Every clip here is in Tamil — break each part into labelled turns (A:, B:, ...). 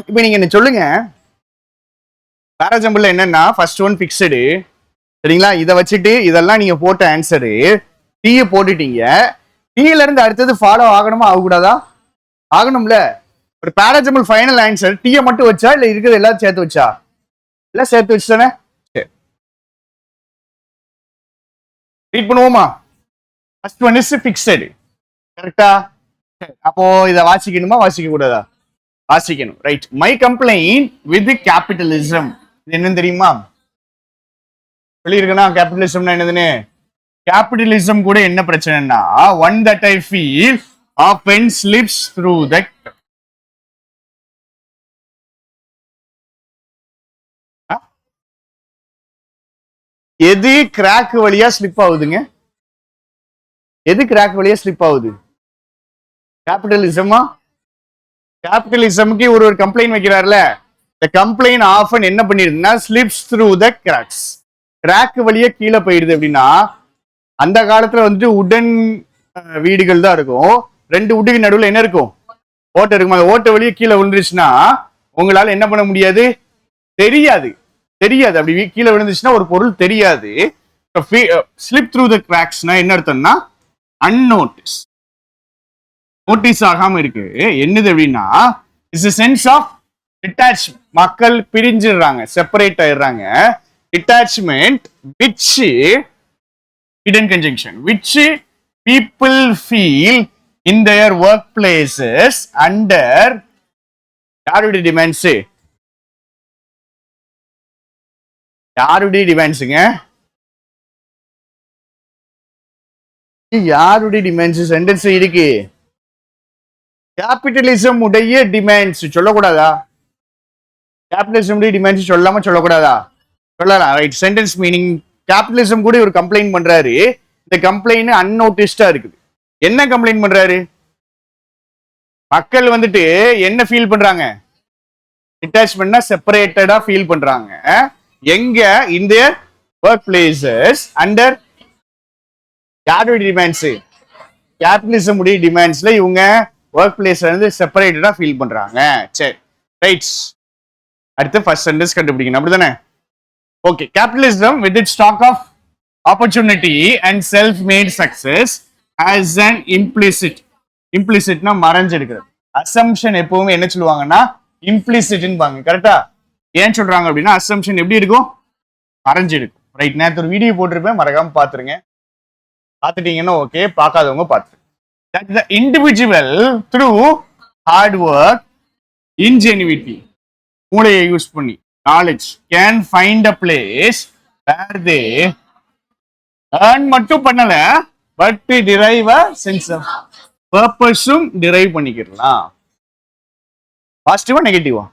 A: இப்போ நீங்க என்ன சொல்லுங்க, பேராஜம்பிள் என்னன்னா ஃபர்ஸ்ட் ஒன் ஃபிக்ஸடு, சரிங்களா? இதை வச்சுட்டு இதெல்லாம் நீங்க போட்ட ஆன்சரு, டீயை போட்டுட்டீங்க. டீல இருந்து அடுத்தது ஃபாலோ ஆகணுமா ஆகக்கூடாதா? ஆகணும்ல. ஒரு பேராஜம்பிள் ஃபைனல் ஆன்சர் டீயை மட்டும் வச்சா இல்ல இருக்கிறது எல்லாரும் சேர்த்து வச்சா? எல்லாம் சேர்த்து வச்சு தானே. சரி, ரீட் பண்ணுவோமா? ஃபர்ஸ்ட் ஒன் இஸ் ஃபிக்ஸடு, கரெக்டா? அப்போ இதை வாசிக்கணுமா வாசிக்க கூடாதா? வாசிக்கணும். Right. My complaint with capitalism என்னன்னு தெரியுமா? சொல்லியிருக்கேன்னா கேபிட்டலிசம்னா என்னதுன்னு. கேபிட்டலிசம் கூட என்ன பிரச்சனைனா, one that I feel often slips through the. எது கிராக் வழியா ஸ்லிப் ஆகுதுங்க? எது கிராக் வழியா ஸ்லிப் ஆகுது? கேபிட்டலிசமா? கேபிட்டலிசமுக்கு ஒரு கம்ப்ளைண்ட் வைக்கிறார்ல, இந்த கம்ப்ளைண்ட் ஆஃபன் என்ன பண்ணிருதுன்னா slips through the cracks. Crack வழியா கீழே போயிடுது. அப்படின்னா அந்த காலத்துல வந்துட்டு உடன் வீடுகள் தான் இருக்கும். ரெண்டு உட்டுக்கு நடுவில் என்ன இருக்கும்? ஓட்டை இருக்கும். அந்த ஓட்டை வழியா கீழே விழுந்துருச்சுன்னா உங்களால என்ன பண்ண முடியாது? தெரியாது. தெரியாது. அப்படி கீழே விழுந்துச்சுன்னா ஒரு பொருள் தெரியாது. ஸ்லிப் த்ரூ த கிராக்ஸ்னா என்ன அர்த்தம்னா அன்னோட்டிஸ், நோட்டீஸ் ஆகாம இருக்கு. என்னது அப்படின்னா it's a sense of detach. மக்கள் பிரிஞ்சிடுறாங்க, செப்பரேட் ஆயிடுறாங்க. Detachment which hidden conjunction which people feel in their workplaces under யாருடைய டிமாண்ட்ஸ்? யாருடைய டிமாண்ட்ஸுங்க? யாருடைய டிமாண்ட்ஸ் சென்டென்ஸ் இருக்கு? கேபிட்டலிசம் உடைய டிமாண்ட்ஸ் சொல்லக்கூடாதா? கேபிட்டலிசம் உடைய டிமாண்ட்ஸ் சொல்லாம சொல்லக்கூடாதா? சொல்லலாம். ரைட். சென்டென்ஸ் மீனிங் கேபிட்டலிசம் கூட ஒரு கம்ப்ளைண்ட் பண்றாரு. இந்த கம்ப்ளைண்ட் அன்னோட்டிஸ்டா இருக்குது. என்ன கம்ப்ளைண்ட் பண்றாரு? மக்கள் வந்துட்டு என்ன ஃபீல் பண்றாங்க? டிட்டாச்மெண்ட்னா செப்பரேட்டடா ஃபீல் பண்றாங்க. எங்க? இந்த ஒர்க் பிளேசஸ் அண்டர் யாருடைய டிமாண்ட்ஸ்? கேபிட்டலிசம் உடைய டிமாண்ட்ஸ்ல இவங்க ஒர்க் பிளேஸ்ல இருந்து செப்பரேட்டடா ஃபீல் பண்றாங்க. சரி, ரைட். அடுத்து ஃபர்ஸ்ட் சென்டென்ஸ் கண்டுபிடிக்கணும், அப்படிதானே? Okay. Capitalism with its stock of opportunity and self made success has an implicit. இம்ப்ளிசிட்னா மறைஞ்சிருக்கிறது. அசம்ஷன் எப்பவுமே என்ன சொல்லுவாங்கன்னா இம்ப்ளிசிட்னு பாங்க. கரெக்டா? ஏன் சொல்றாங்க அப்படின்னா அசம்ஷன் எப்படி இருக்கும்? மறைஞ்சிருக்கும். ரைட். நேற்று ஒரு வீடியோ போட்டிருப்பேன், மறக்காம பாத்துருங்க. பார்த்துட்டீங்கன்னா ஓகே, பார்க்காதவங்க பார்த்து. That the individual through hard work, ingenuity, மூளையை யூஸ் பண்ணி, knowledge can find a place where they earn மட்டும் பண்ணல, but derive a sense of purpose-உம் derive பண்ணிக்கலாம். பாசிட்டிவா நெகட்டிவா?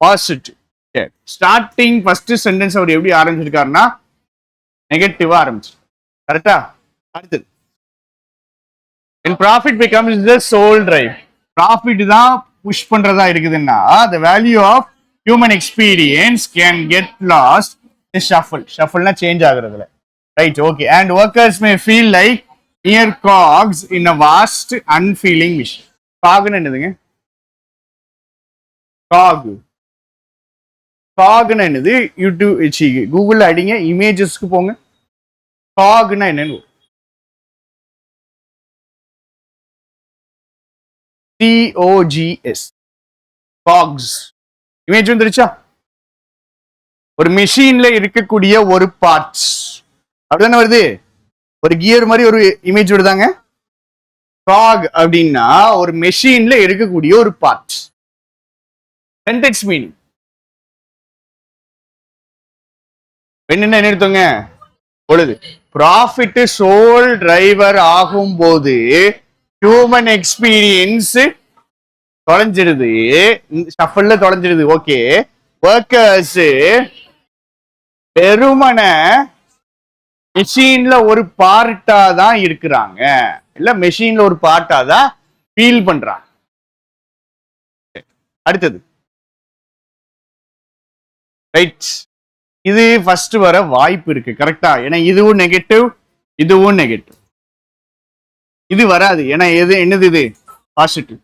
A: பாசிட்டிவ். சரி, ஸ்டார்டிங் ஃபர்ஸ்ட் சென்டென்ஸ் அவர் எப்படி ஆரம்பிச்சிருக்காருன்னா நெகட்டிவா ஆரம்பிச்சு. கரெக்டா? அடுத்தது when profit becomes the sole drive. Profit தான் புஷ் பண்றதா இருக்குதுன்னா the value of human experience can get lost in shuffle. Shuffleனா சேஞ்ச் ஆகுறதுல. Right. Okay. And workers may feel like mere cogs in a vast unfeeling machine. காக்னு என்னதுங்க? காக். காக்னு என்னது? யூடியூப் கூகுள்ல அடிங்க, இமேஜஸ்க்கு போங்க. காக்னா என்னன்னு COGS. காக்ஸ். இமேஜ் வந்துருச்சா? ஒரு மெஷின்ல இருக்கக்கூடிய ஒரு பார்ட்ஸ் அப்படிதானே வருது. ஒரு கியர் மாதிரி ஒரு இமேஜ் வருதாங்க. காக் அப்படின்னா ஒரு மெஷின்ல இருக்கக்கூடிய ஒரு பார்ட்ஸ். சென்டென்ஸ் மீனிங் என்ன நிறுத்துங்க? பொழுது ப்ராஃபிட் சோல் டிரைவர் ஆகும் போது ஹியூமன் எக்ஸ்பீரியன்ஸ் தொலைஞ்சிடுது, ஷஃபிள்ல தொலைஞ்சிடுது. ஓகே. ஒர்க்கர்ஸ் பெருமன மெஷின்ல ஒரு பார்ட்டா தான் இருக்கிறாங்க, இல்ல மெஷின்ல ஒரு பார்ட்டா தான் ஃபீல் பண்றாங்க. அடுத்தது ரைட். இது ஃபர்ஸ்ட் வர வாய்ப்பு இருக்கு. கரெக்டா? ஏன்னா இதுவும் நெகட்டிவ், இதுவும் நெகட்டிவ். இது வராது. ஏன்னா எது என்னது? இது பாசிட்டிவ்.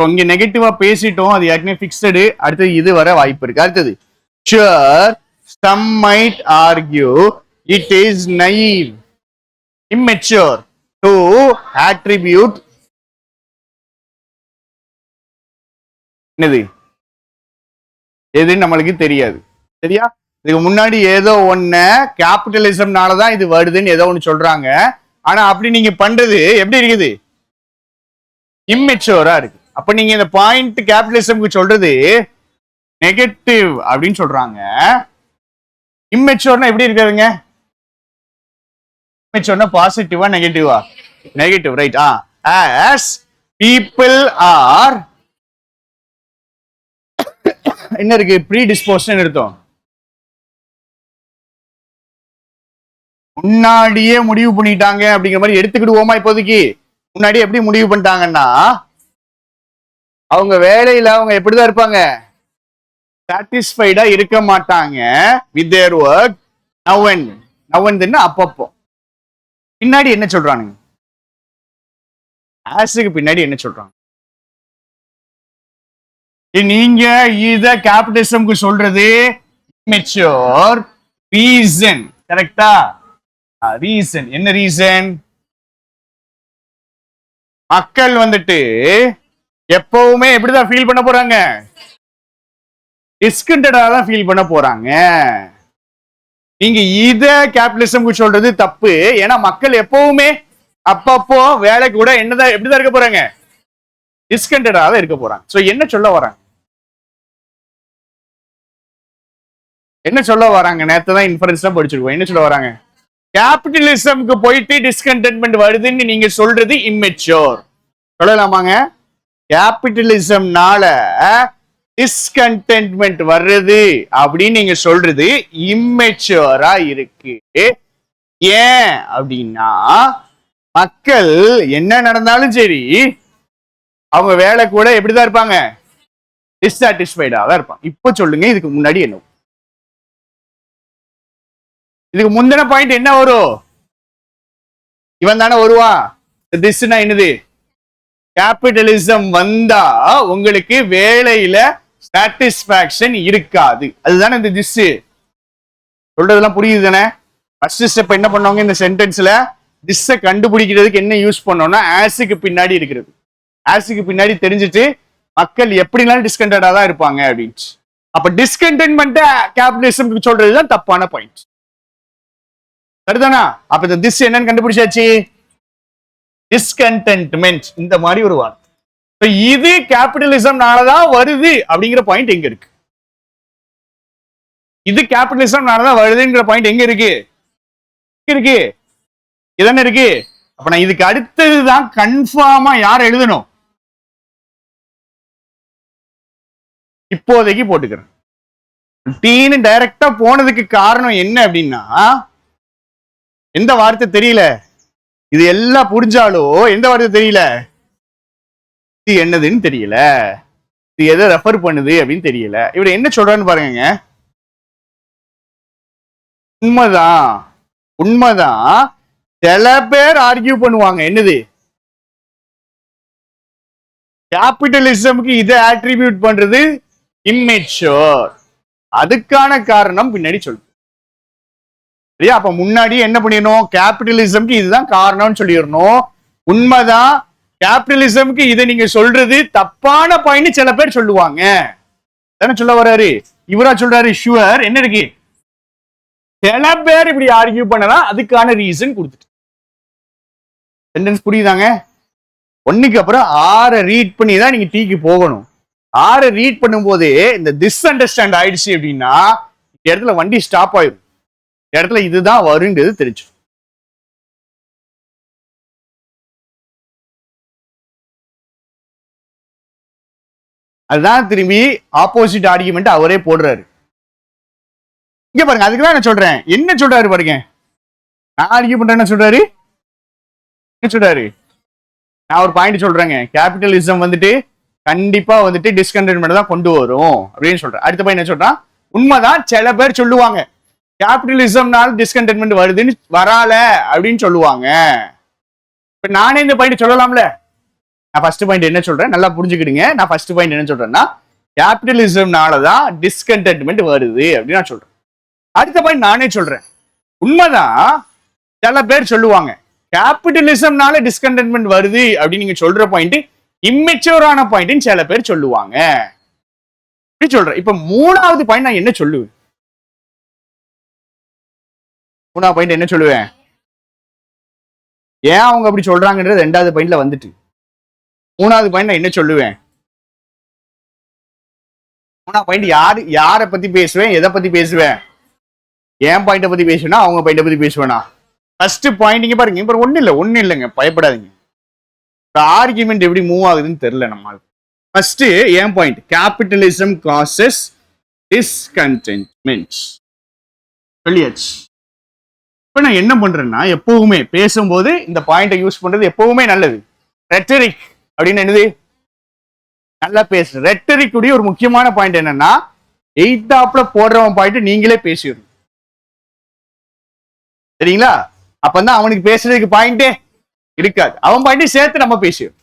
A: இங்க நெகட்டிவா பேசிட்டோம், அது ஏற்கனவே பிக்சடு. அடுத்தது இது வர வாய்ப்பு இருக்கு. அடுத்தது sure some might argue it is naive, immature to attribute என்னது எதுன்னு நம்மளுக்கு தெரியாது. சரியா? இதுக்கு முன்னாடி ஏதோ ஒண்ணு கேபிட்டலிசம்னாலதான் இது வருதுன்னு ஏதோ ஒண்ணு சொல்றாங்க. ஆனா அப்படி நீங்க பண்றது எப்படி இருக்குது? இம்மெச்சூரா இருக்கு. அப்ப நீங்க இந்த பாயிண்ட் கேபிட்டலிசம்க்கு சொல்றது நெகட்டிவ் அப்படின்னு சொல்றாங்க. இம்மெச்சூர்னா எப்படி இருக்காதுங்க? இம்மெச்சூர்னா பாசிட்டிவா நெகட்டிவா? Negative, right? as people are என்ன இருக்கு? ப்ரீடிஸ்போஸ்ட்னு அர்த்தம். முன்னாடியே முடிவு பண்ணிட்டாங்க அப்படிங்கிற மாதிரி எடுத்துக்கிடுவோமா? இப்போதைக்கு முன்னாடியே எப்படி முடிவு பண்ணிட்டாங்கன்னா, அவங்க வேலையில அவங்க எப்படிதான் இருப்பாங்க? சாட்டிஸ்ஃபைடா இருக்க மாட்டாங்க வித் தேர் ஒர்க். நவன் அப்பப்போ. பின்னாடி என்ன சொல்றானுங்க? ஆஸுக்கு பின்னாடி என்ன சொல்றாங்க? நீங்க இத கேபிட்டலிசம்க்கு சொல்றது இம்மெச்சூர் ரீசன். கரெக்டா? ரீசன் என்ன ரீசன்? மக்கள் வந்துட்டு எப்பவுமே எப்படிதான் ஃபீல் பண்ண போறாங்க? டிஸ்கண்டடா தான் ஃபீல் பண்ண போறாங்க. நீங்க இத கேபிட்டலிசம்க்கு சொல்றது தப்பு. ஏன்னா மக்கள் எப்பவுமே அப்பப்போ வேலைக்கு கூட என்னதான் எப்படிதான் இருக்க போறாங்க? டிஸ்கண்டடா தான் இருக்க போறாங்க. சோ என்ன சொல்ல வராங்க? என்ன சொல்ல வராங்க? நேத்து தான் இன்ஃபரன்ஸ் தான் படிச்சிருக்கோம். என்ன சொல்ல வராங்க? கேபிட்டலிசம்க்கு போயிட்டு டிஸ்கண்டென்ட்மெண்ட் வருதுன்னு நீங்க சொல்றது இம்மெச்சூர் சொல்லலாமாங்க? கேபிட்டலிசம்னால டிஸ்கண்டென்ட்மெண்ட் வர்றது அப்படின்னு நீங்க சொல்றது இம்மெச்சூரா இருக்கு. ஏன் அப்படின்னா மக்கள் என்ன நடந்தாலும் சரி அவங்க வேலை கூட எப்படிதான் இருப்பாங்க? டிஸ்சாட்டிஸ்ஃபைடா தான் இருப்பாங்க. இப்ப சொல்லுங்க, இதுக்கு முன்னாடி என்ன? இதுக்கு முந்தின பாயிண்ட் என்ன வரும்? இவன் தானே வருவான். திஸ்னா என்னது? கேபிட்டலிசம் வந்தா உங்களுக்கு வேலையில சாட்டிஸ்பாக்சன் இருக்காது. அதுதானே இந்த திஸ். சொல்றதெல்லாம் புரியுது தானே? ஃபர்ஸ்ட் ஸ்டெப் என்ன பண்ணுவாங்க இந்த சென்டென்ஸ்ல? திஸ்ஸை கண்டுபிடிக்கிறதுக்கு என்ன யூஸ் பண்ணோம்னா ஆஸுக்கு பின்னாடி இருக்கிறது. ஆஸுக்கு பின்னாடி தெரிஞ்சுட்டு மக்கள் எப்படினாலும் டிஸ்கண்டடா தான் இருப்பாங்க அப்படின்னு. அப்ப டிஸ்கண்டென்ட்மெண்ட் கேபிட்டலிசம் சொல்றதுதான் தப்பான பாயிண்ட். சரிதானா? அப்ப இந்த திஸ் என்னன்னு கண்டுபிடிச்சாச்சு. டிஸ்கண்டென்ட்மெண்ட் இந்த மாதிரி ஒரு வார்த்தை. இது கேபிட்டலிசம்னாலதான் வருது அப்படிங்கிற பாயிண்ட் எங்க இருக்கு? இது கேபிட்டலிசம்னாலதான் வருதுங்கிற பாயிண்ட் எங்க இருக்கு? இருக்கு, இதானே இருக்கு. அப்ப நான் இதுக்கு அடுத்ததுதான் கன்ஃபார்மா யார் எழுதணும்? இப்போதைக்கு போட்டுக்கிறேன். டீனு டைரக்டா போனதுக்கு காரணம் என்ன அப்படின்னா, எந்த வார்த்தை தெரியல. இது எல்லாம் புரிஞ்சாலும் எந்த வார்த்தை தெரியல, இது என்னதுன்னு தெரியல, இது எதை ரெஃபர் பண்ணுது அப்படின்னு தெரியல. இவர் என்ன சொல்றான்னு பாருங்க. உண்மைதான், உண்மைதான். சில பேர் ஆர்கியூ பண்ணுவாங்க என்னது, கேபிட்டலிசம்க்கு இதை ஆட்ரிபியூட் பண்றது இம்மெச்சூர். அதுக்கான காரணம் பின்னாடி சொல்லு. சரியா? அப்ப முன்னாடி என்ன பண்ணிடணும்? கேபிட்டலிசம்க்கு இதுதான் காரணம்னு சொல்லிடணும். உண்மைதான், கேபிட்டலிசம்க்கு இதை நீங்க சொல்றது தப்பான பாயிண்ட் சில பேர் சொல்லுவாங்க. தானே சொல்ல வர்றாரு? இவரா சொல்றாரு? ஷுவர். என்ன இருக்கு? சில பேர் இப்படி ஆர்கியூ பண்ணலாம், அதுக்கான ரீசன் கொடுத்துட்டு. சென்டென்ஸ் புரியுதாங்க? ஒன்னுக்கு அப்புறம் 6 ரீட் பண்ணி தான் நீங்க டீக்கு போகணும். 6 ரீட் பண்ணும்போது இந்த டிஸ் அண்டர்ஸ்டாண்ட் ஆயிடுச்சு அப்படின்னா இந்த இடத்துல வண்டி ஸ்டாப் ஆயிடும். இடத்துல இதுதான் வருங்கிறது தெரிஞ்சு. அதுதான் திரும்பி ஆப்போசிட் ஆர்கியூமெண்ட் அவரே போடுறாரு. இங்க பாருங்க, அதுக்குதான் நான் சொல்றேன். என்ன சொல்றாரு பாருங்க. நான் ஆர்கியூ பண்றேன். என்ன சொல்றாரு? என்ன சொல்றாரு? நான் ஒரு பாயிண்ட் சொல்றேங்க. கேபிட்டலிசம் வந்துட்டு கண்டிப்பா வந்துட்டு டிஸ்கண்டென்ட்மெண்ட் தான் கொண்டு வரும் அப்படின்னு சொல்றேன். அடுத்த பாயிண்ட் என்ன சொல்றான்? உண்மைதான், சில பேர் சொல்லுவாங்க கேபிட்டலிசம்னால டிஸ்கண்டென்ட்மெண்ட் வருதுன்னு வரால அப்படின்னு சொல்லுவாங்க. இப்ப நானே இந்த பாயிண்ட் சொல்லலாம்ல. நான் ஃபர்ஸ்ட் பாயிண்ட் என்ன சொல்றேன் நல்லா புரிஞ்சுக்கிடுங்க. நான் ஃபர்ஸ்ட் பாயிண்ட் என்ன சொல்றேன்னா கேபிட்டலிசம்னாலதான் டிஸ்கண்டென்ட்மெண்ட் வருது அப்படின்னு நான் சொல்றேன். அடுத்த பாயிண்ட் நானே சொல்றேன். உண்மைதான், சில பேர் சொல்லுவாங்க கேபிட்டலிசம்னால டிஸ்கண்டென்ட்மெண்ட் வருது அப்படின்னு நீங்க சொல்ற பாயிண்ட் இம்மெச்சூரான பாயிண்ட் சில பேர் சொல்லுவாங்க. சொல்றேன். இப்ப மூணாவது பாயிண்ட் நான் என்ன சொல்லுவேன்? மூணாவது பாயிண்ட் என்ன சொல்லுவேன்? ஏன் அவங்க அப்படி சொல்றாங்கன்றது ரெண்டாவது பாயிண்ட்ல வந்துட்டு மூணாவது பாயிண்ட் நான் என்ன சொல்லுவேன்? மூணாவது பாயிண்ட் யாரை பத்தி பேசுவேன், எதை பத்தி பேசுவேன்? என் பாயிண்ட பத்தி பேசுவேனா அவங்க பாயிண்ட பத்தி பேசுவேனா? ஃபர்ஸ்ட் பாயிண்ட் இங்க பாருங்க, இப்ப ஒண்ணு இல்லைங்க, பயப்படாதீங்க. ஆர்குமெண்ட் எப்படி மூவ் ஆகுதுன்னு தெரியல நம்மளுக்கு. ஃபர்ஸ்ட் என் பாயிண்ட், கேபிட்டலிசம் காசஸ் டிஸ்கண்டென்ட்மெண்ட் சொல்லியாச்சு. இப்ப நான் என்ன பண்றேன்னா எப்பவுமே பேசும்போது இந்த பாயிண்டை யூஸ் பண்றது எப்பவுமே நல்லது. ரெட்டரிக் அப்படின்னு என்னது? நல்லா பேசு. ரெட்டரிக் உடைய ஒரு முக்கியமான பாயிண்ட் என்னன்னா எய்தாப்ல போடுறவன் பாயிண்ட் நீங்களே பேசிடணும். சரிங்களா? அப்பதான் அவனுக்கு பேசுறதுக்கு பாயிண்டே இருக்காது, அவன் பாயிண்ட் சேர்த்து நம்ம பேசிடும்.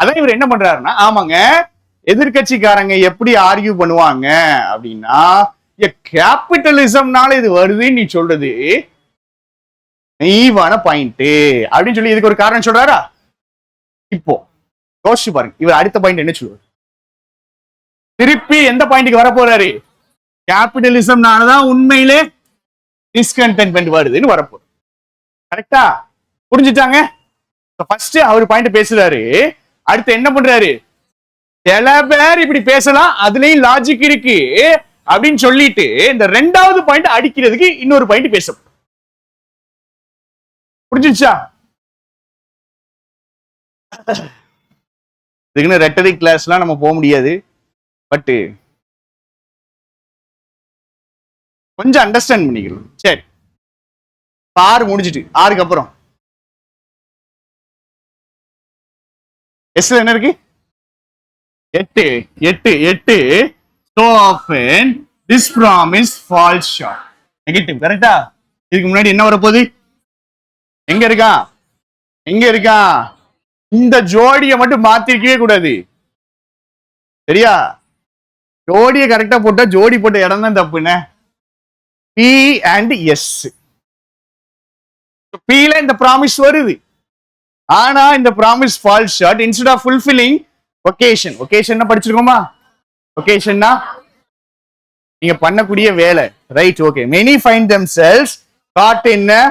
A: அதான் இவர் என்ன பண்றாருன்னா, ஆமாங்க எதிர்கட்சிக்காரங்க எப்படி ஆர்கியூ பண்ணுவாங்க அப்படின்னா, கேபிட்டலிசம்னால இது வருதுன்னு நீ சொல்றது நெய்வான பாயிண்ட் அப்படின்னு சொல்லி இதுக்கு ஒரு காரணம் சொல்றாரா? இப்போ யோசிச்சு பாருங்க, இவர் அடுத்த பாயிண்ட் என்ன சொல்லுவார்? திருப்பி எந்த பாயிண்ட்க்கு வர போறாரு? கேபிட்டலிசம்னாலதான் உண்மையிலே டிஸ்கண்டென்ட்மெண்ட் வருதுன்னு வரப்போகுது. கரெக்டா? புரிஞ்சுட்டாங்க? ஃபர்ஸ்ட் அவர் பாயிண்ட் பேசுறாரு, அடுத்து என்ன பண்றாரு? சில பேர் இப்படி பேசலாம், அதுலயும் லாஜிக் இருக்கு அப்படின்னு சொல்லிட்டு இந்த ரெண்டாவது பாயிண்ட் அடிக்கிறதுக்கு இன்னொரு பாயிண்ட் பேச. புரிஞ்சுச்சா? இதுக்குன்னு ரெட்டரிக் கிளாஸ்லாம் நம்ம போக முடியாது, பட் கொஞ்சம் அண்டர்ஸ்டாண்ட் பண்ணிக்கலாம். சரி, 6 முடிஞ்சிட்டு 6க்கு அப்புறம் எஸ்ல என்ன இருக்கு? 8. So often this promise falls short. Negative. கரெக்டா? இதுக்கு முன்னாடி என்ன வரப்போகுது? எங்க இருக்கான்? இந்த ஜோடியை மட்டும் மாத்திருக்கவே கூடாது. சரியா? ஜோடியை கரெக்டா போட்டா ஜோடி போட்ட இடம் தான் தப்புன்னு. P and S. Pல இந்த ப்ராமிஸ் வருது, ஆனா இந்த promise falls short. Instead of fulfilling vocation. Vocation படிச்சிருக்கோமா? ஒகேஷன்னா நீங்க பண்ணக்கூடிய வேலை, right? Okay. Many find themselves caught in a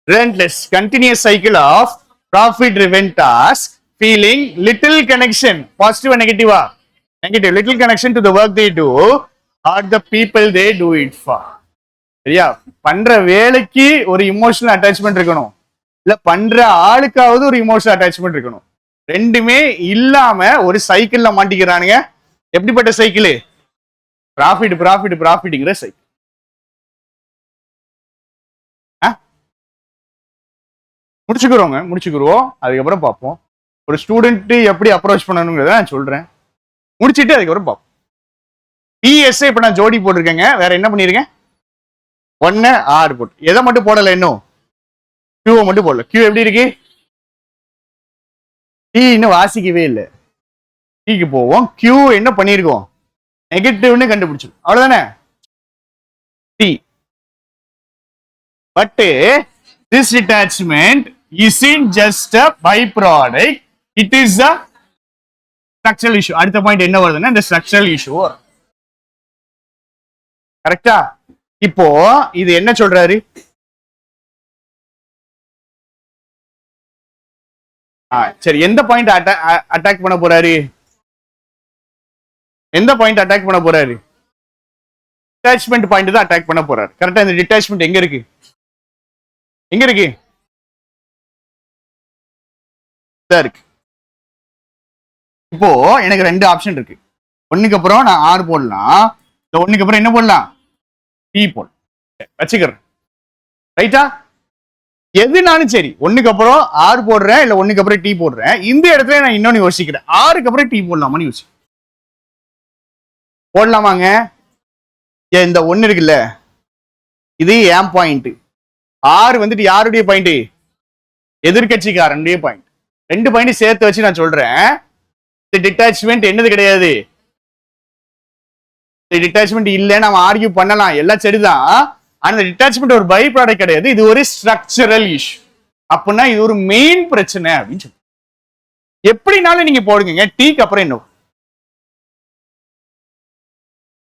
A: relentless continuous cycle of profit driven task, feeling little connection, positive and negative, little connection to the work they do or the people they do it for. சரியா? பண்ற வேலைக்கு ஒரு இமோஷனல் அட்டாச்மெண்ட் இருக்கணும், இல்ல பண்ற ஆளுக்காவது ஒரு இமோஷனல் அட்டாச்மெண்ட் இருக்கணும். ரெண்டுமே இல்லாம ஒரு சைக்கிள்ல மாட்டிக்கிறானுங்க. எப்படிப்பட்ட சைக்கிள்? ப்ராஃபிட்ங்கிற சைக்கிள். முடிச்சுக்கிறோம். அதுக்கப்புறம் பார்ப்போம் ஒரு ஸ்டூடெண்ட் எப்படி அப்ரோச் பண்ணணுங்கிறத நான் சொல்றேன். முடிச்சுட்டு அதுக்கப்புறம் பார்ப்போம். பிஎஸ்ஐ இப்ப நான் ஜோடி போட்டிருக்கேங்க. வேற என்ன பண்ணிருக்கேன்? 1 6 போட்டு. எதை மட்டும் போடல, இன்னும் கியூவை மட்டும் போடல. கியூ எப்படி இருக்கு? டி இன்னும் வாசிக்கவே இல்லை. டிக்கு போவோம். கியூ என்ன பண்ணிருக்கோம்? நெகட்டிவ்னு கண்டுபிடிச்சிடும். அவ்வளவுதானே? D. But this detachment isn't just a byproduct, it is a structural issue. அடுத்த பாயிண்ட் என்ன வருதுன்னா இந்த structural issue. கரெக்டா? இப்போ இது என்ன சொல்றாரு? சரி, எந்த பாயிண்ட் அட்டாக் பண்ண போறாரு? டிட்டாச்மெண்ட் பாயிண்ட் தான் அட்டாக் பண்ண போறாரு. கரெக்டா? இந்த டிட்டாச்மெண்ட் எங்க இருக்கு? இருக்கு. இப்போ எனக்கு 2 ஆப்ஷன் இருக்கு. 1க்கு அப்புறம் நான் 6 போடலாம், இந்த 1க்கு அப்புறம் என்ன போடலாம்? T போடலாம். வச்சுக்கிறேன். ரைட்டா? எதுனாலும் சரி, 1க்கு அப்புறம் 6 போடுறேன், இல்ல 1க்கு அப்புறம் T போடுறேன். இந்த இடத்துல நான் இன்னொன்னு யோசிக்கிறேன், 6க்கு அப்புறம் T போடலாமான்னு யோசிக்கிறேன். போடலாமாங்க? இந்த 1 இருக்குல்ல, இது என் பாயிண்ட். 6 வந்துட்டு யாருடைய பாயிண்ட்? எதிர்கட்சிக்காரனுடைய பாயிண்ட். 2 பாயிண்ட் சேர்த்து வச்சு நான் சொல்றேன். டிட்டாச்மெண்ட் என்னது கிடையாது. டிட்டாச்மெண்ட் இல்ல நம்ம ஆர்கியூ பண்ணலாம், எல்லாம் சரிதான். ஆனா டிட்டாச்மெண்ட் ஒரு பை ப்ராடக்ட் கிடையாது, இது ஒரு ஸ்ட்ரக்சரல் இஷ்யூ. அப்படின்னா இது ஒரு மெயின் பிரச்சனை அப்படின்னு சொல்லி எப்படினாலும் நீங்க போடுங்க. டீக்கு அப்புறம் என்ன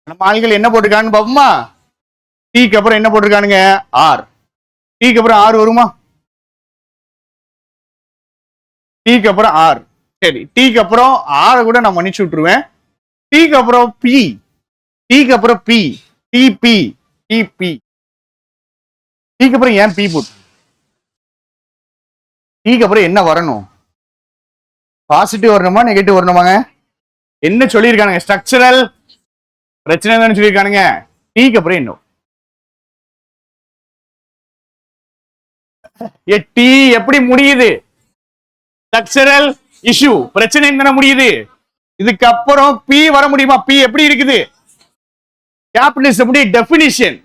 A: நம்ம ஆள்கள் என்ன போட்டிருக்கான்னு பாப்போமா. டீக்கு அப்புறம் என்ன போட்டிருக்கானுங்க, ஆர். டீக்கு அப்புறம் ஆர் வருமா, டீக்கு அப்புறம் ஆர். சரி, டீக்கு அப்புறம் ஆரை கூட நான் மன்னிச்சு விட்டுருவேன். டீக்கு அப்புறம் பி, டீக்கு அப்புறம் பி, டிபி, டிபி. டீக்கு அப்புறம் ஏன் பி போட்டு, டீக்கு அப்புறம் என்ன வரணும், பாசிட்டிவ் வரணுமா நெகட்டிவ் வரணுமாங்க? என்ன சொல்லியிருக்கானுங்க, ஸ்ட்ரக்சரல் பிரச்சனை தானே சொல்லியிருக்கானுங்க. டீக்கு அப்புறம் என்ன, டீ எப்படி முடியுது, ஸ்ட்ரக்சரல் இஷ்யூ பிரச்சனை தானே முடியுது. இதுக்கப்புறம் பி வர முடியுமா, பி எப்படி இருக்குது, கேபிட்டலிசம் டெபினிஷன்.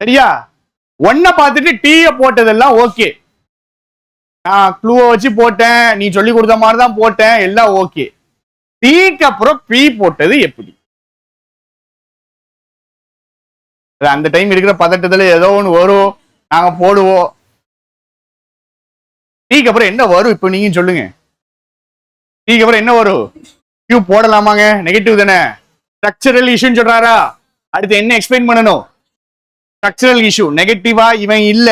A: சரியா, ஒன்ன பார்த்துட்டு டீய போட்டதெல்லாம் ஓகே, நான் க்ளூவை வச்சு போட்டேன், நீ சொல்லி கொடுத்த மாதிரி தான் போட்டேன், எல்லாம் ஓகே. டீக்கு அப்புறம் பி போட்டது எப்படி, அந்த டைம் இருக்கிற பதட்டத்துல ஏதோ ஒன்று வரும், நாங்க போடுவோம். டீக்கு அப்புறம் என்ன வரும் இப்ப நீங்க சொல்லுங்க. டீக்கு அப்புறம் என்ன வரும், கியூ போடலாமாங்க, நெகட்டிவ் தானே. ஸ்ட்ரக்சரல் இஷ்யூன்னு சொல்றாரா, அடுத்து என்ன எக்ஸ்பிளைன் பண்ணணும், ஸ்ட்ரக்சரல் இஷ்யூ நெகட்டிவா, இவன் இல்ல,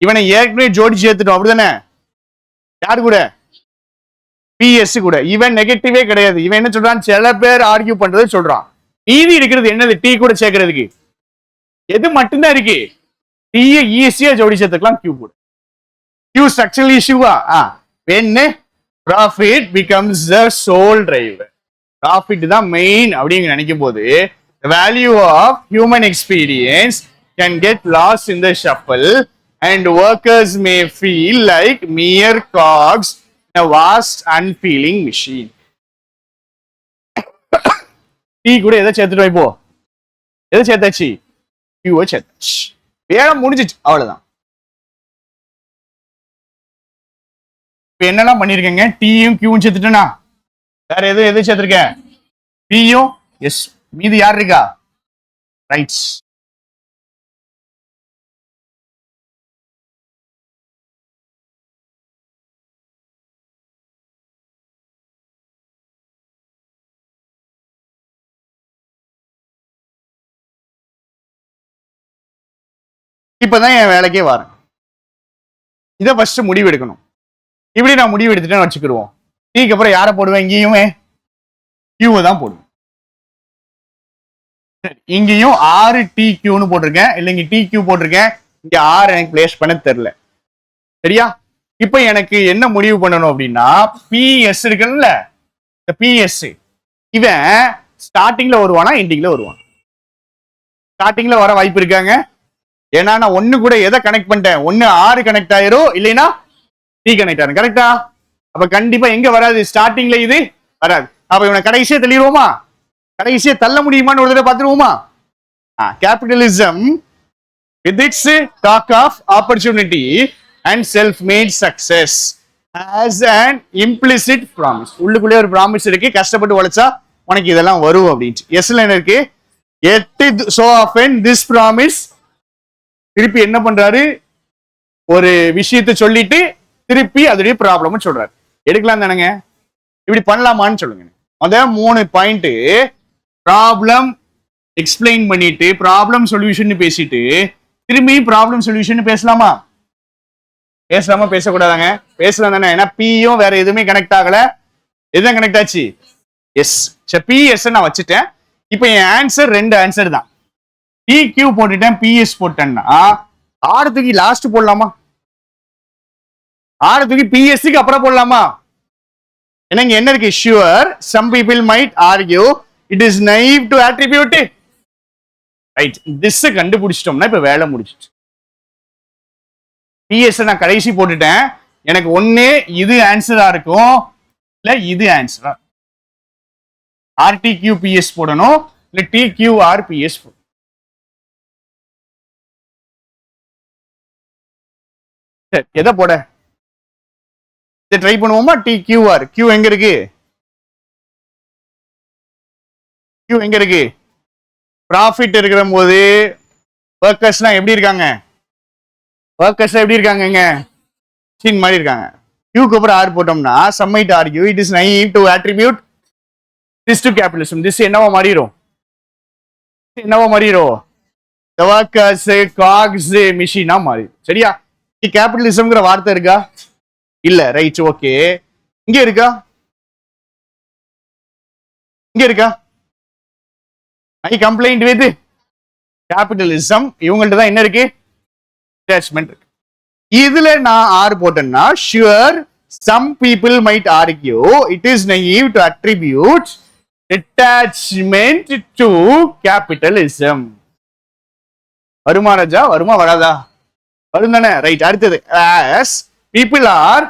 A: இவனை ஏற்கனவே ஜோடி சேர்த்துட்டோம் அப்படிதானே. யாரு கூட, பிஎஸ் கூட. இவன் நெகட்டிவே கிடையாது, இவன் என்ன சொல்றான், சில பேர் ஆர்கியூ பண்றது சொல்றான். மீதி இருக்கிறது என்னது, டீ கூட சேர்க்கறதுக்கு எது மட்டும்தான் இருக்கு, டீய ஈஸியா ஜோடி சேர்த்துக்கலாம் கியூ கூட. கியூ ஸ்ட்ரக்சரல் இஷ்யூவா, when profit becomes the sole driver, profit தான் மெயின் அப்படிங்க நினைக்கும் போது the value of human experience can get lost in the shuffle and workers may feel like mere cogs in a vast unfeeling machine. Tea கூட எதை சேர்த்துட்டு வைப்போ, எதை சேர்த்தாச்சு, கியூவை சேர்த்தாச்சு, வேலை முடிஞ்சிச்சு, அவ்வளவுதான். இப்ப என்னெல்லாம் பண்ணிருக்கேங்க, டீயும் கியூவும் சேர்த்துட்டேனா, வேற எது சேர்த்திருக்கேன், டீயும் எஸ், மீதி யார் இருக்கா, ரைட்ஸ். இப்பதான் என் வேலைக்கே வரேன். இதை ஃபர்ஸ்ட் முடிவு எடுக்கணும். இப்படி நான் முடிவு எடுத்துட்டேன்னு வச்சுக்கிடுவோம். டீக்கு அப்புறம் யாரை போடுவேன், இங்கேயுமே கியூவை தான் போடுவேன். இங்கேயும் 6 டி கியூன்னு போட்டிருக்கேன், இல்ல இங்க டி கியூ போட்டிருக்கேன், இங்க 6 எனக்கு பிளேஸ் பண்ண தெரியல. சரியா, இப்ப எனக்கு என்ன முடிவு பண்ணணும் அப்படின்னா, பிஎஸ் இருக்குல்ல, இந்த பிஎஸ் இவன் ஸ்டார்டிங்ல வருவானா எண்டிங்ல வருவான், ஸ்டார்டிங்ல வர வாய்ப்பு இருக்காங்க. ஏன்னா நான் ஒண்ணு கூட எதை கனெக்ட் பண்ணிட்டேன், ஒண்ணு 6 கனெக்ட் ஆயிரும், இல்லைன்னா டி கனெக்ட் ஆயிரும். கரெக்டா, அப்ப கண்டிப்பா எங்க வராது, ஸ்டார்டிங்ல இது வராது. அப்ப இவனை கடைசியா தள்ளிடுவோமா, கடைசியா தள்ள முடியுமான்னு ஒரு தடவை பார்த்துருவோமா. Capitalism with its talk of opportunity and self-made success as an implicit promise. உள்ளுக்குள்ளே ஒரு ப்ராமிஸ் இருக்கு, கஷ்டப்பட்டு உழைச்சா உனக்கு இதெல்லாம் வரும் அப்படின்ட்டு. எஸ்ல என்ன இருக்கு, so often this promise. திருப்பி என்ன பண்றாரு, ஒரு விஷயத்தை சொல்லிட்டு திருப்பி அதோடைய ப்ராப்ளம் சொல்றாரு. எடுக்கலாம் தானங்க, இப்படி பண்ணலாமான்னு சொல்லுங்க. அதான் 3 பாயிண்ட், ப்ராப்ளம் எக்ஸ்பிளைன் பண்ணிட்டு ப்ராப்ளம் சொல்யூஷன் பேசிட்டு திரும்பி ப்ராப்ளம் சொல்யூஷன் பேசலாமா, பேசலாமா பேசக்கூடாதாங்க, பேசலாம் தானே. ஏன்னா பியும் வேற எதுவுமே கனெக்ட் ஆகல, எதுவும் கனெக்ட் ஆச்சு, எஸ். பிஎஸ் நான் வச்சுட்டேன். இப்ப என் ஆன்சர் 2 ஆன்சர் தான். டி கியூ போட்டுட்டேன், பிஎஸ் போட்டேன்னா ஆறு தூக்கி லாஸ்ட் போடலாமா, ஆறு தூக்கி பிஎஸ்சிக்கு அப்புறம் போடலாமா. ஏன்னா இங்க என்ன இருக்கு, sure some people might argue it is naive to attribute. Right, this கண்டுபிடிச்சிட்டோம்னா இப்ப வேலை முடிச்சிச்சு. பிஎஸ் நான் கடைசி போட்டுட்டேன், எனக்கு ஒண்ணு இது ஆன்சரா இருக்கும், இல்ல இது ஆன்சரா. ஆர்டி கியூ பிஎஸ் போடணும், இல்ல டி கியூ ஆர் பிஎஸ் போடணும். எதை போட, இதை ட்ரை பண்ணுவோமா? D QR. கியூ எங்க இருக்கு? கியூ எங்க இருக்கு? ப்ராஃபிட் இருக்கிற போது ஒர்க்கர்ஸ்லாம் எப்படி இருக்காங்க? ஒர்க்கர்ஸ் எப்படி இருக்காங்க? இங்க மிஷின் மாதிரி இருக்காங்க. கியூக்கு அப்புறம் ஆர் போட்டோம்னா some might argue it is naive to attribute this to capitalism. This என்னவா மாறிடும்? என்னவா மாறிடும்? ஒர்க்கர்ஸ் காக்ஸ் மிஷினா மாறி. சரியா? கேபிட்டலிசம்ங்கிற வார்த்தை இருக்கா? இல்ல. Right, okay. இங்க இருக்கா? இங்க இருக்கா? ஐ கம்ப்ளைண்ட் வித் கேபிட்டலிசம். இவங்கள்ட்ட தான் என்ன இருக்கு? அட்டாச்மெண்ட் இருக்கு. இதுல நான் ஆர் போட்டேன்னா sure some people might argue it is naive to attribute detachment to capitalism. வருமா ராஜா? வருமா வராதா? வரும் தானே? ரைட். அடுத்தது as people are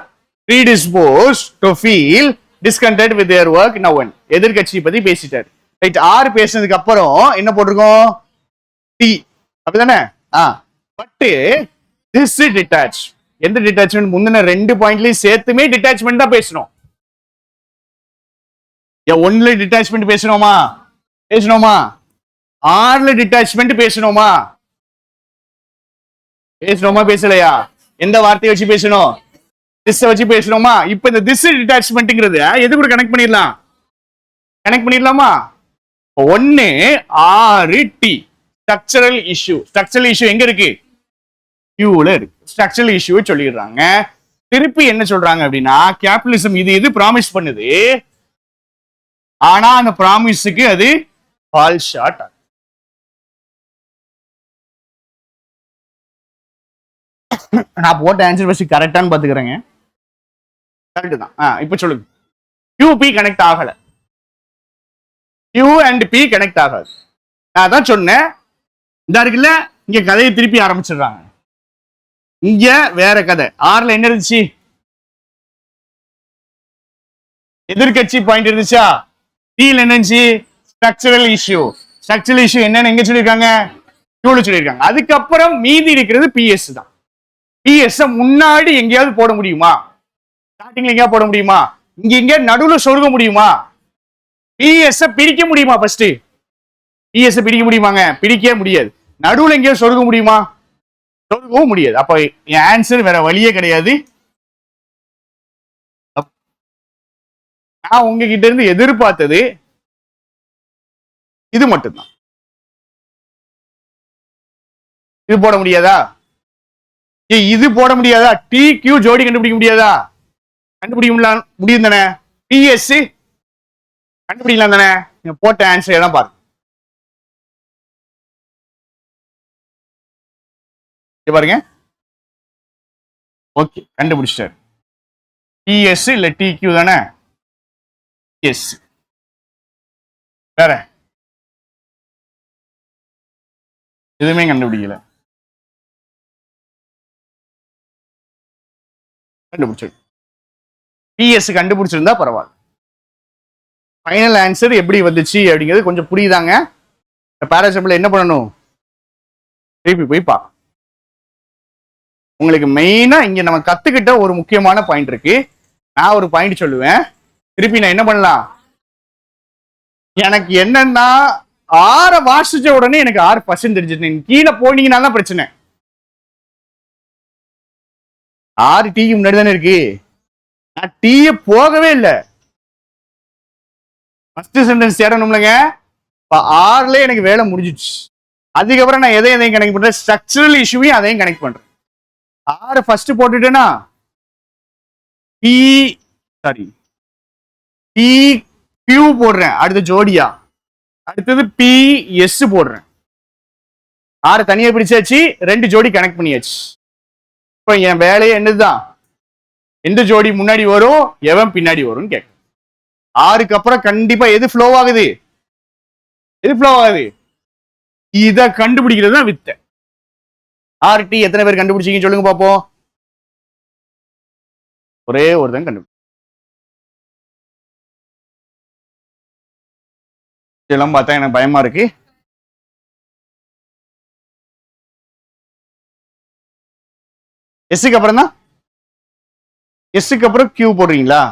A: predisposed to feel discontent with their work now on. எதிர்கட்சி பத்தி பேசிட்டார். ரைட். ஆர் பேசினதுக்கு அப்புறம் என்ன போட்டிருக்கோம்? டி. அப்படிதானே? But this detach. எந்த டிட்டாச்மெண்ட்? முந்தின 2 பாயிண்ட்லயும் சேர்த்துமே டிட்டாச்மெண்ட் தான் பேசணும். ஒன்ல டிட்டாச்மெண்ட் பேசணுமா? பேசணுமா? ஆர்ல டிட்டாச்மெண்ட் பேசணுமா? பேசணுமா பேசலையா? எந்த வார்த்தையை வச்சு பேசணும்? திஸ் வச்சு பேசணுமா? இப்ப இந்த திஸ் டிட்டாச்மெண்ட்ங்கிறது எது கூட கனெக்ட் பண்ணிடலாம்? கனெக்ட் பண்ணிடலாமா? ஒன்னு ஆறு D structural issue. Structural issue எங்க இருக்கு? கியூல இருக்கு. ஸ்ட்ரக்சரல் இஷ்யூ சொல்லிடுறாங்க. திருப்பி என்ன சொல்றாங்க அப்படின்னா கேபிட்டலிசம் இது ப்ராமிஸ் பண்ணுது, ஆனா அந்த ப்ராமிஸுக்கு அது ஃபால் ஷார்ட். நான் போட்ட ஆன்சர் ஃபர்ஸ்ட் கரெக்டான்னு பாத்துக்கிறேங்க. கரெக்ட் தான். இப்ப சொல்லுங்க. QP கனெக்ட் ஆகல. Q and P கனெக்ட் ஆகாது. நான் தான் சொன்னேன். இந்த இருக்குல்ல, இங்க கதையை திருப்பி ஆரம்பிச்சிடுறாங்க. இங்க வேற கதை. ஆர்ல என்ன இருந்துச்சு? எதிர்கட்சி பாயிண்ட் இருந்துச்சா? டீல என்ன இருந்துச்சு? Structural issue. ஸ்ட்ரக்சரல் இஷ்யூ என்னன்னு எங்க சொல்லியிருக்காங்க? Qல சொல்லியிருக்காங்க. அதுக்கப்புறம் மீதி இருக்கிறது PS தான். PS முன்னாடி எங்கேயாவது போட முடியுமா? ஸ்டார்டிங்ல எங்கேயாவது போட முடியுமா? இங்க எங்க நடுவுல சொருக முடியுமா? PS பிரிக்க முடியுமா? ஃபர்ஸ்ட் PS பிரிக்க முடியுமாங்க? பிரிக்க முடியாது. நடுவுல எங்கேயாவது சொருக முடியுமா? சொருகவும் முடியாது. அப்ப என் ஆன்சர் வேற வழியே கிடையாது. நான் உங்ககிட்ட இருந்து எதிர்பார்த்தது இது மட்டும்தான். இது போட முடியாதா? இது போட முடியாதா? TQ ஜோடி கண்டுபிடிக்க முடியாதா? கண்டுபிடிக்க முடியும் தானே? PS கண்டுபிடிக்கலாம் தானே? நீங்க போட்ட ஆன்சர் தான் பாருங்க. பாருங்க. ஓகே, கண்டுபிடிச்சிட்டாரு. PS இல்ல TQ தானே? எஸ். வேற எதுவுமே கண்டுபிடிக்கல. கண்டுபிடிச்சு PS கண்டுபிடிச்சிருந்தா பரவாயில்ல. ஃபைனல் ஆன்சர் எப்படி வந்துச்சு அப்படிங்கிறது கொஞ்சம் புரியுதாங்க? பேராசிம்பிள் என்ன பண்ணணும்? திருப்பி போய் பா. உங்களுக்கு மெயினா இங்க நம்ம கத்துக்கிட்ட ஒரு முக்கியமான பாயிண்ட் இருக்கு. நான் ஒரு பாயிண்ட் சொல்லுவேன், திருப்பி நான் என்ன பண்ணலாம்? எனக்கு என்னன்னா ஆற வாசிச்ச உடனே எனக்கு 6% தெரிஞ்சிட்டு கீழே போனீங்கன்னால பிரச்சனை. 6 டீக்கு முன்னாடி தானே இருக்கு. நான் டீய போகவே இல்லை. ஃபர்ஸ்ட் சென்டென்ஸ் தேடணும்லங்க. ஆறுல எனக்கு வேலை முடிஞ்சிச்சு. அதுக்கப்புறம் நான் எதையும் கனெக்ட் பண்றேன்? ஸ்ட்ரக்சரல் இஷ்யூவையும் அதையும் கனெக்ட் பண்றேன். 6 ஃபர்ஸ்ட் போட்டுட்டேன்னா PQ போடுறேன். அடுத்து ஜோடியா, அடுத்தது PS போடுறேன். 6 தனியா பிடிச்சாச்சு, 2 ஜோடி கனெக்ட் பண்ணியாச்சு. இப்போ என் வேலையே என்னதுதான்? எந்த ஜோடி முன்னாடி வரும், எவன் பின்னாடி வரும்னு கேட்க. 6க்கு அப்புறம் கண்டிப்பா எது ஃப்ளோ ஆகுது? எது ஃப்ளோ ஆகுது? இதை கண்டுபிடிக்கிறது தான் வித்தை. RT எத்தனை பேர் கண்டுபிடிச்சீங்க சொல்லுங்க பாப்போம். ஒரே ஒருத்தன் கண்டுபிடி. இதெல்லாம் பார்த்தா எனக்கு பயமா இருக்கு. எஸ்க்கு அப்புறம் தான் எஸ்ஸுக்கு அப்புறம் கியூ போடுறீங்களா?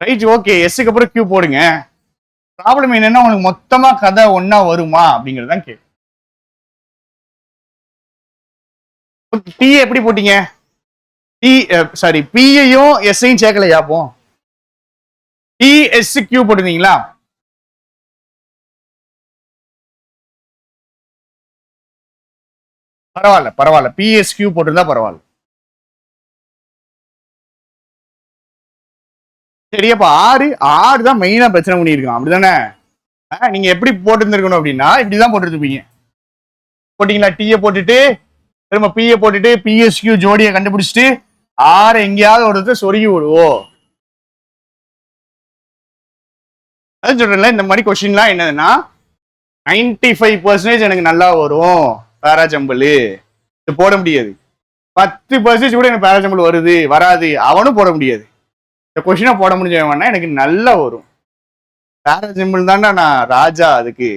A: ரைட், ஓகே, எஸ்ஸுக்கு அப்புறம் கியூ போடுங்க. ப்ராப்ளம் என்னன்னா உனக்கு மொத்தமா கதை ஒன்னா வருமா அப்படிங்கறதான் கேள்வி. டி எப்படி போட்டீங்க? டி சாரி, பியையும் எஸ்ஐயும் சேர்க்கலையா? அப்போ டி எஸ் கியூ போட்டிருந்தீங்களா? பரவாயில்ல பரவாயில்ல, பிஎஸ் கியூ போட்டிருந்தா பரவாயில்ல. சரி, அப்ப ஆறு ஆறு தான் மெயினா பிரச்சனை பண்ணியிருக்கான், அப்படிதானே? நீங்க எப்படி போட்டிருந்திருக்கணும் அப்படின்னா இப்படிதான் போட்டுருப்பீங்க. போட்டீங்களா? டீயை போட்டுட்டு திரும்ப பிஏ போட்டுட்டு பிஎஸ்கியூ ஜோடியை கண்டுபிடிச்சிட்டு ஆறு எங்கேயாவது ஒரு சொருகி விடுவோம். அதான் சொல்றேன்ல, இந்த மாதிரி கொஸ்டின்லாம் என்னதுன்னா 95% எனக்கு நல்லா வரும் பேராஜம்பிள், இது போட முடியாது. 10% கூட எனக்கு பேராஜம்பிள் வருது வராது அவனும் போட முடியாது. இந்த கொஸ்டினை போட முடிஞ்சவன்னா எனக்கு நல்லா வரும் பேராஜம்பிள் தான்டா நான் ராஜா அதுக்கு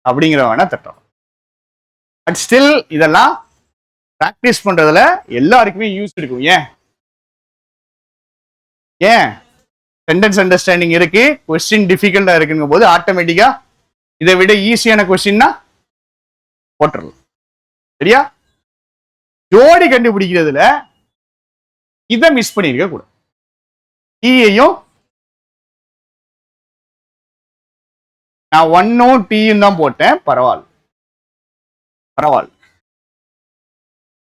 A: அப்படிங்கிறவனா தட்டம். பட் ஸ்டில் இதெல்லாம் ப்ராக்டிஸ் பண்றதுல எல்லாருக்குமே யூஸ் இருக்கும். ஏன் சென்டென்ஸ் அண்டர்ஸ்டாண்டிங் இருக்கு, கொஸ்டின் டிஃபிகல்ட்டா இருக்குங்கும் போது ஆட்டோமேட்டிக்கா இதை விட ஈஸியான கொஸ்டின்னா போட்டுடலாம். சரியா? ஜோடி கண்டுபிடிக்கிறதுல இதை மிஸ் பண்ணிருக்க கூடாது. டீயையும் நான் ஒன்னும் டீயும் தான் போட்டேன், பரவாயில்ல பரவாயில்ல.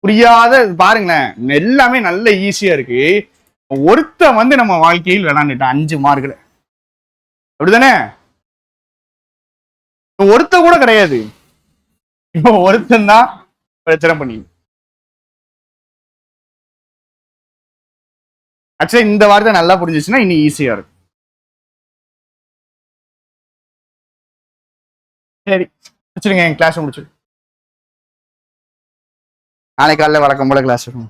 A: புரியாத பாருங்களேன், எல்லாமே நல்ல ஈஸியா இருக்கு. ஒருத்த நம்ம வாழ்க்கையில் விளாண்டுட்டான் 5 மார்க்ல, அப்படிதானே? ஒருத்த கூட கிடையாது, இப்போ ஒருத்தன் தான் பிரச்சனை பண்ணி. ஆக்சுவலா இந்த வார்த்தை நல்லா புரிஞ்சிச்சுன்னா இன்னும் ஈஸியா இருக்கும். சரி, முடிச்சிருங்க, என் கிளாஸ் முடிச்சிரு. நாளைக்கு காலையில் வழக்கம் போல கிளாஸ் இருக்கும்.